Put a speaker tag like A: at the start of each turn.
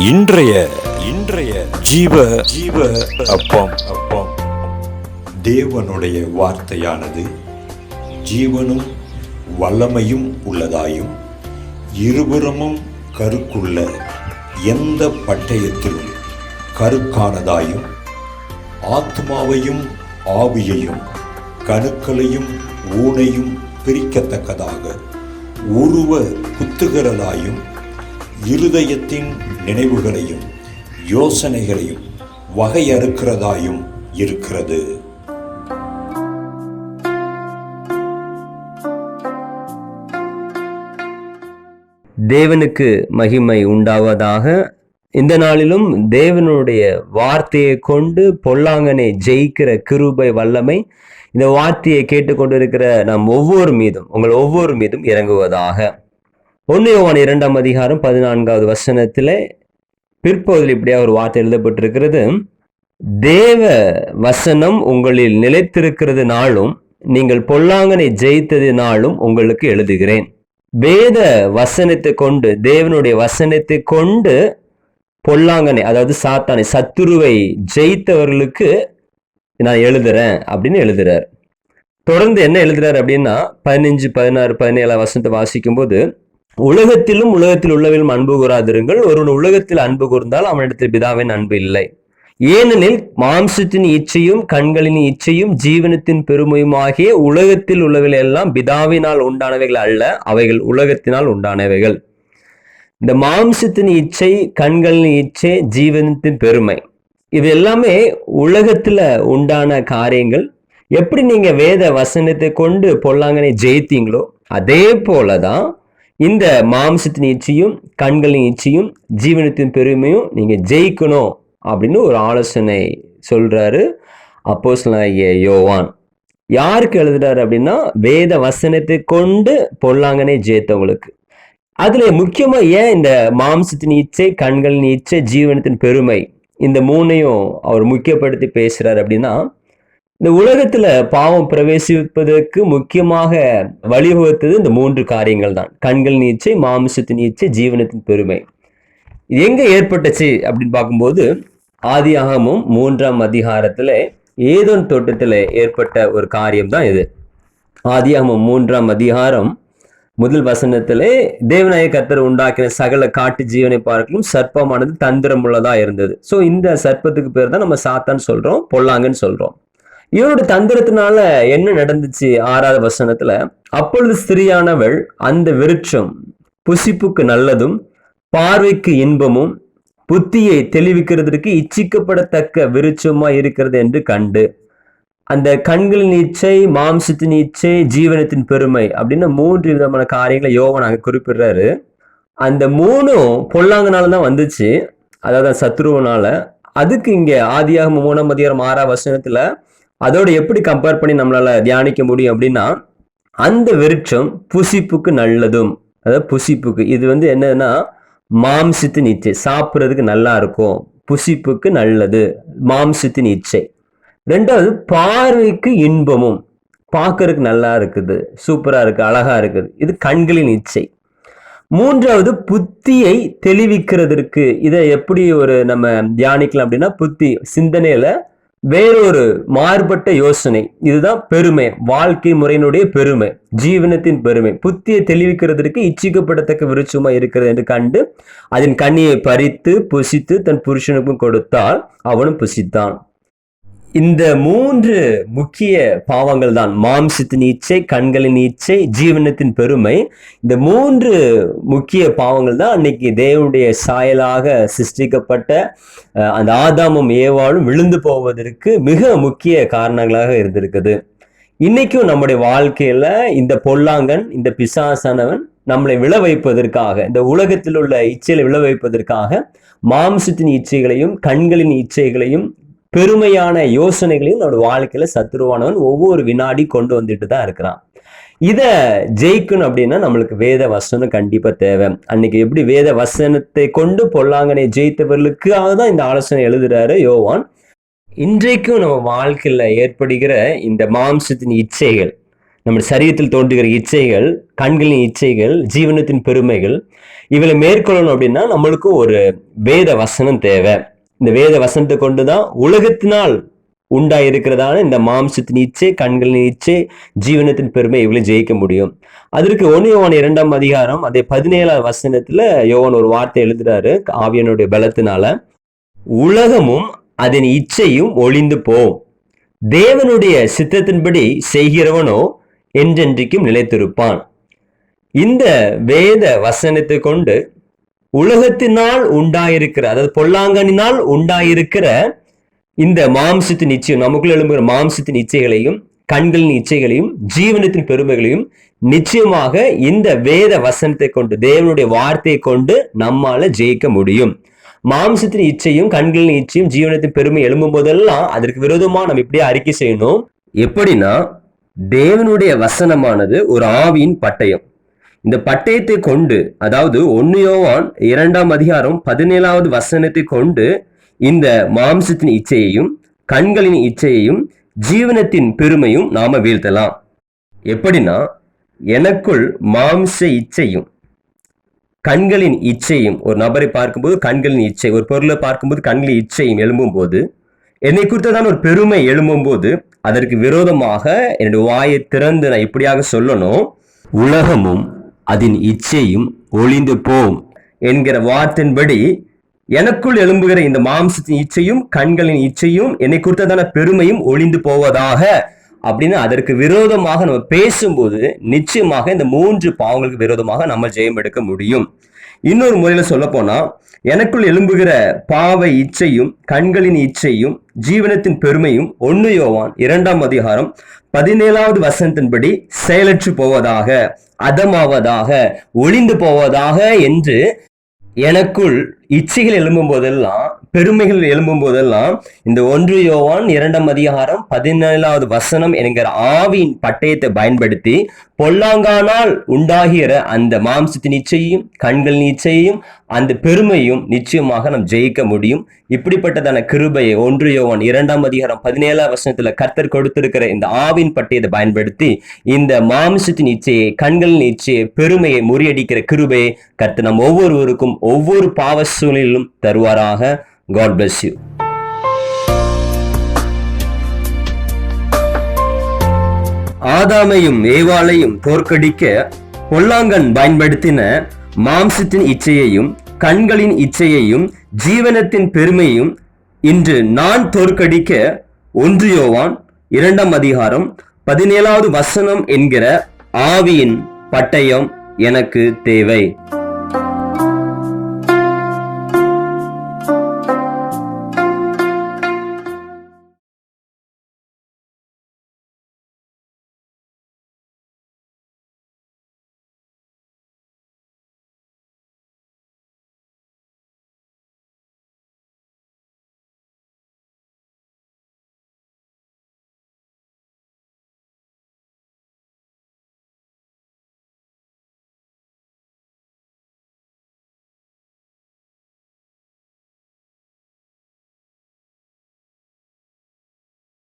A: இன்றைய இன்றைய ஜீவ ஜீவ அப்பம் அப்பம் தேவனுடைய வார்த்தையானது ஜீவனும் வல்லமையும் உள்ளதாயும் இருபுறமும் கருக்குள்ள எந்த பட்டயத்திலும் கருக்கானதாயும் ஆத்மாவையும் ஆவியையும் கணுக்களையும் ஊனையும் பிரிக்கத்தக்கதாக உருவ குத்துகிறதாயும் இருதயத்தின் நினைவுகளையும் யோசனைகளையும் வகையறுக்கிறதாயும் இருக்கிறது.
B: தேவனுக்கு மகிமை உண்டாவதாக. இந்த நாளிலும் தேவனுடைய வார்த்தையை கொண்டு பொல்லாங்கனை ஜெயிக்கிற கிருபை வல்லமை இந்த வார்த்தையை கேட்டுக்கொண்டிருக்கிற நாம் உங்கள் ஒவ்வொரு மீதும் இறங்குவதாக. 1 யோவான் 2ஆம் அதிகாரம் 14வது வசனத்திலே பிற்பகுதியில் இப்படியாக ஒரு வார்த்தை எழுதப்பட்டிருக்கிறது. தேவ வசனம் உங்களில் நிலைத்திருக்கிறதுனாலும் நீங்கள் பொல்லாங்கனை ஜெயித்ததினாலும் உங்களுக்கு எழுதுகிறேன். வேத வசனத்தை கொண்டு, தேவனுடைய வசனத்தை கொண்டு பொல்லாங்கனை, அதாவது சாத்தானை, சத்துருவை ஜெயித்தவர்களுக்கு நான் எழுதுறேன் அப்படின்னு எழுதுறார். தொடர்ந்து என்ன எழுதுறாரு அப்படின்னா 15, 16, 17 வசனத்தை வாசிக்கும் போது, உலகத்திலும் உலகத்தில் உள்ளவர்களும் அன்பு கூறாதிருங்கள். ஒருவன் உலகத்தில் அன்பு கூர்ந்தால் அவனிடத்தில் பிதாவின் அன்பு இல்லை. ஏனெனில் மாம்சத்தின் இச்சையும் கண்களின் இச்சையும் ஜீவனத்தின் பெருமையும் ஆகிய உலகத்தில் உள்ளவைகள் எல்லாம் பிதாவினால் உண்டானவைகள் அல்ல, அவைகள் உலகத்தினால் உண்டானவைகள். இந்த மாம்சத்தின் இச்சை, கண்களின் இச்சை, ஜீவனத்தின் பெருமை, இது எல்லாமே உலகத்துல உண்டான காரியங்கள். எப்படி நீங்க வேத வசனத்தை கொண்டு பொல்லாங்கனை ஜெயித்தீங்களோ அதே போலதான் இந்த மாம்சத்தின் இச்சையும் கண்களின் இச்சையும் ஜீவனத்தின் பெருமையும் நீங்க ஜெயிக்கணும் அப்படின்னு ஒரு ஆலோசனை சொல்றாரு அப்போஸ்தலனாகிய யோவான். யாருக்கு எழுதுறாரு அப்படின்னா, வேத வசனத்தை கொண்டு பொல்லாங்கனை ஜெயித்தவங்களுக்கு. அதுல முக்கியமா ஏன் இந்த மாம்சத்தின் இச்சை, கண்களின் இச்சை, ஜீவனத்தின் பெருமை, இந்த மூணையும் அவர் முக்கியப்படுத்தி பேசுறாரு அப்படின்னா, இந்த உலகத்துல பாவம் பிரவேசிப்பதற்கு முக்கியமாக வழிவகுத்தது இந்த 3 காரியங்கள் தான். கண்களின் இச்சை, மாம்சத்தின் இச்சை, ஜீவனத்தின் பெருமை. இது எங்க ஏற்பட்டுச்சு அப்படின்னு பார்க்கும்போது, ஆதியாகமம் 3ஆம் அதிகாரத்துல ஏதோன் தோட்டத்துல ஏற்பட்ட ஒரு காரியம் தான் இது. ஆதியாகமம் 3ஆம் அதிகாரம் 1 வசனத்திலே, தேவனாய கர்த்தர் உண்டாக்கின சகல காட்டு ஜீவனை பார்க்கலும் சர்ப்பமானது தந்திரம் உள்ளதா இருந்தது. ஸோ இந்த சர்ப்பத்துக்கு பேர் தான் நம்ம சாத்தான் சொல்றோம், பொல்லாங்கன்னு சொல்றோம். இவருடைய தந்திரத்தினால என்ன நடந்துச்சு? 6வது வசனத்துல, அப்பொழுது ஸ்திரியானவள் அந்த விருட்சம் புசிப்புக்கு நல்லதும் பார்வைக்கு இன்பமும் புத்தியை தெளிவிக்கிறதுக்கு இச்சிக்கப்படத்தக்க விருட்சமா இருக்கிறது என்று கண்டு. அந்த கண்களின் இச்சை, மாம்சத்தின் இச்சை, ஜீவனத்தின் பெருமை அப்படின்னு 3 விதமான காரியங்களை யோவான் அங்க குறிப்பிடுறாரு. அந்த 3ம் பொல்லாங்கனால தான் வந்துச்சு, அதாவது சத்ருவனால. அதுக்கு இங்க ஆதியாகமம் 3ஆம் அதிகாரம் 6ஆம் வசனத்துல அதோட எப்படி கம்பேர் பண்ணி நம்மளால தியானிக்க முடியும் அப்படின்னா, அந்த விருட்சம் புசிப்புக்கு நல்லதும், அதாவது புசிப்புக்கு, இது என்னன்னா மாம்சத்தின் இச்சை, சாப்பிட்றதுக்கு நல்லா இருக்கும், புசிப்புக்கு நல்லது, மாம்சத்தின் இச்சை. 2வது பார்வைக்கு இன்பமும், பார்க்கறதுக்கு நல்லா இருக்குது, சூப்பரா இருக்கு, அழகா இருக்குது, இது கண்களின் இச்சை. 3வது புத்தியை தெளிவிக்கிறதற்கு. இதை எப்படி நம்ம தியானிக்கலாம் அப்படின்னா, புத்தி, சிந்தனையில வேறொரு மாறுபட்ட யோசனை, இதுதான் பெருமை, வாழ்க்கை முறையினுடைய பெருமை, ஜீவனத்தின் பெருமை. புத்தியை தெளிவிக்கிறதற்கு இச்சிக்கப்படத்தக்க விருட்சமா இருக்கிறது என்று கண்டு அதன் கனியை பறித்து புசித்து தன் புருஷனுக்கும் கொடுத்தால் அவனும் புசித்தான். இந்த 3 முக்கிய பாவங்கள் தான், மாம்சத்தின் இச்சை, கண்களின் இச்சை, ஜீவனத்தின் பெருமை. இந்த 3 முக்கிய பாவங்கள் தான் அன்னைக்கு தேவனுடைய சாயலாக சிருஷ்டிக்கப்பட்ட அந்த ஆதாமும் ஏவாளும் விழுந்து போவதற்கு மிக முக்கிய காரணங்களாக இருந்திருக்குது. இன்னைக்கும் நம்முடைய வாழ்க்கையில இந்த பொல்லாங்கன், இந்த பிசாசானவன் நம்மளை விழ வைப்பதற்காக, இந்த உலகத்தில் உள்ள இச்சைகளை விழ வைப்பதற்காக மாம்சத்தின் இச்சைகளையும் கண்களின் இச்சைகளையும் பெருமையான யோசனைகளையும் நம்மளோட வாழ்க்கையில சத்துருவானவன் ஒவ்வொரு வினாடி கொண்டு வந்துட்டு தான் இருக்கிறான். இத ஜெயிக்கணும் அப்படின்னா நம்மளுக்கு வேத வசனம் கண்டிப்பா தேவை. அன்னைக்கு எப்படி வேத வசனத்தை கொண்டு பொல்லாங்கனை ஜெயித்தவர்களுக்காக தான் இந்த ஆலோசனை எழுதுறாரு யோவான். இன்றைக்கும் நம்ம வாழ்க்கையில ஏற்படுகிற இந்த மாம்சத்தின் இச்சைகள், நம்ம சரீரத்தில் தோன்றுகிற இச்சைகள், கண்களின் இச்சைகள், ஜீவனத்தின் பெருமைகள், இவளை மேற்கொள்ளணும் அப்படின்னா நம்மளுக்கு ஒரு வேத வசனம் தேவை. இந்த வேத வசனத்தை கொண்டுதான் உலகத்தினால் உண்டாயிருக்கிறதான இந்த மாம்சத்தின் இச்சை, கண்களின் இச்சை, ஜீவனத்தின் பெருமை இவளை ஜெயிக்க முடியும். அதற்கு 1 யோவான் 2ஆம் அதிகாரம் அதே 17ஆம் வசனத்துல யோவான் ஒரு வார்த்தை எழுதுறாரு, ஆவியானுடைய பலத்தினால, உலகமும் அதன் இச்சையும் ஒளிந்து போம், தேவனுடைய சித்தத்தின்படி செய்கிறவனோ என்றென்றைக்கும் நிலைத்திருப்பான். இந்த வேத வசனத்தை கொண்டு உலகத்தினால் உண்டாயிருக்கிற, அதாவது பொல்லாங்கனினால் உண்டாயிருக்கிற இந்த மாம்சத்தின் இச்சையும், நமக்குள்ள எழும்புகிற மாம்சத்தின் இச்சைகளையும், கண்களின் இச்சைகளையும், ஜீவனத்தின் பெருமைகளையும் நிச்சயமாக இந்த வேத வசனத்தை கொண்டு, தேவனுடைய வார்த்தையை கொண்டு நம்மால ஜெயிக்க முடியும். மாம்சத்தின் இச்சையும், கண்களின் இச்சையும், ஜீவனத்தின் பெருமை எழும்பும் போதெல்லாம் அதற்கு விரோதமா நம்ம இப்படியே அறிக்கை செய்யணும். எப்படின்னா, தேவனுடைய வசனமானது ஒரு ஆவியின் பட்டயம். இந்த பட்டயத்தை கொண்டு, அதாவது 1 யோவான் 2ஆம் அதிகாரம் 17ஆவது வசனத்தை கொண்டு இந்த மாம்சத்தின் இச்சையையும், கண்களின் இச்சையையும், ஜீவனத்தின் பெருமையும் நாம வீழ்த்தலாம். எப்படின்னா, எனக்குள் மாம்ச இச்சையும், கண்களின் இச்சையும், ஒரு நபரை பார்க்கும்போது கண்களின் இச்சை, ஒரு பொருளை பார்க்கும்போது கண்களின் இச்சையும் எழும்பும் போது, என்னை குறித்ததான ஒரு பெருமை எழும்பும் போது, அதற்கு விரோதமாக என்னுடைய வாயை திறந்து நான் இப்படியாக சொல்லணும், உலகமும் அதன் இச்சையும் ஒளிந்து போம் என்கிற வார்த்தையின்படி எனக்குள் எழும்புகிற இந்த மாம்சத்தின் இச்சையும், கண்களின் இச்சையும், என்னை குறித்ததான பெருமையும் ஒளிந்து போவதாக அப்படின்னு அதற்கு விரோதமாக நம்ம பேசும்போது நிச்சயமாக இந்த 3 பாவங்களுக்கு விரோதமாக நம்ம ஜெயம் எடுக்க முடியும். இன்னொரு முறையில சொல்ல போனா, எனக்குள் எழும்புகிற பாவ இச்சையும், கண்களின் இச்சையும், ஜீவனத்தின் பெருமையும் 1 யோவான் 2ஆம் அதிகாரம் 17ஆவது வசனத்தின்படி செயலற்று போவதாக, அதமாவதாக, ஒளிந்து போவதாக என்று எனக்குள் இச்சைகள் எழும்பும் போதெல்லாம், பெருமைகள் எழும்பும் போதெல்லாம் இந்த 1 யோவான் 2ஆம் அதிகாரம் 17ஆவது வசனம் என்கிற ஆவியின் பட்டயத்தை பயன்படுத்தி பொல்லாங்கானால் உண்டாகிற அந்த மாம்சத்தின் இச்சையும், கண்களின் இச்சையும், அந்த பெருமையும் நிச்சயமாக நாம் ஜெயிக்க முடியும். இப்படிப்பட்டதான கிருபையை 1 யோவான் 2ஆம் அதிகாரம் 17ஆம் வசனத்துல கர்த்தர் கொடுத்திருக்கிற இந்த ஆவின் பட்டயத்தை பயன்படுத்தி இந்த மாம்சத்தின் இச்சையை, கண்களின் இச்சையை, பெருமையை முறியடிக்கிற கிருபையை கர்த்தர் நம் ஒவ்வொருவருக்கும் ஒவ்வொரு பாவ சூழலிலும் தருவாராக. God bless you. ஆதாமையும் ஏவாளையும் தோற்கடிக்க பொல்லாங்கன் பயன்படுத்தின மாம்சத்தின் இச்சையையும், கண்களின் இச்சையையும், ஜீவனத்தின் பெருமையும் இன்று நான் தோற்கடிக்க 1 யோவான் 2ஆம் அதிகாரம் 17ஆவது வசனம் என்கிற ஆவியின் பட்டயம் எனக்கு தேவை.